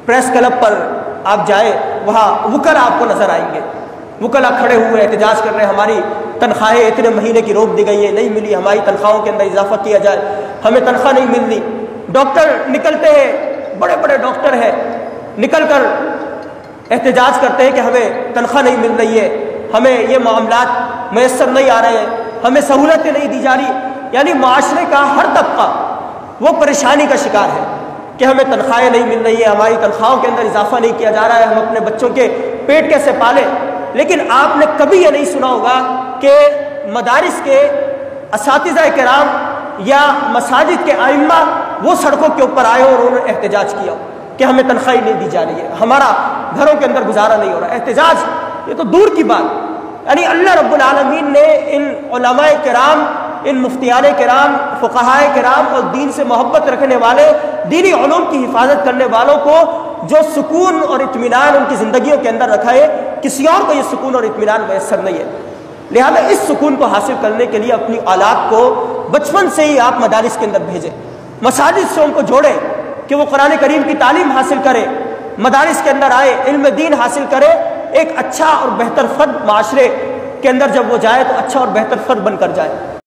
Press club پر آپ جائیں، وہاں وکلا آپ کو نظر آئیں گے، وکلا کھڑے ہوئے احتجاج کر رہے ہیں، ہماری تنخواہیں اتنے مہینے کی روک دی گئی ہیں، نہیں ملی، ہماری تنخواہوں کے اندر اضافہ کیا جائے، ہمیں تنخواہ نہیں مل رہی۔ ڈاکٹر نکلتے ہیں، بڑے بڑے ڈاکٹر ہیں، نکل کر احتجاج کرتے ہیں کہ ہمیں تنخواہ نہیں مل رہی ہے، ہمیں یہ معاملات میسر نہیں آ رہے ہیں، ہمیں سہولتیں نہیں دی جا رہی۔ یعنی معاشرے کا ہر طبقہ وہ پریشانی کا شکار ہے کہ ہمیں تنخواہیں نہیں مل رہی ہیں، ہماری تنخواہوں کے اندر اضافہ نہیں کیا جا رہا ہے، ہم اپنے بچوں کے پیٹ کیسے پالیں۔ لیکن آپ نے کبھی یہ نہیں سنا ہوگا کہ مدارس کے اساتذہ کرام یا مساجد کے ائمہ وہ سڑکوں کے اوپر آئے اور انہوں نے احتجاج کیا کہ ہمیں تنخواہ نہیں دی جا رہی ہے، ہمارا گھروں کے اندر گزارا نہیں ہو رہا۔ احتجاج یہ تو دور کی بات، یعنی اللہ رب العالمین نے ان علماء کرام، ان مفتیان کرام، فقہاء کرام اور دین سے محبت رکھنے والے، دینی علوم کی حفاظت کرنے والوں کو جو سکون اور اطمینان ان کی زندگیوں کے اندر رکھا ہے، کسی اور کو یہ سکون اور اطمینان میسر نہیں ہے۔ لہذا اس سکون کو حاصل کرنے کے لیے اپنی اولاد کو بچپن سے ہی آپ مدارس کے اندر بھیجیں، مساجد سے ان کو جوڑیں کہ وہ قرآن کریم کی تعلیم حاصل کرے، مدارس کے اندر آئے، علم دین حاصل کرے، ایک اچھا اور بہتر فرد معاشرے کے اندر جب وہ جائے تو اچھا اور بہتر فرد بن کر جائے۔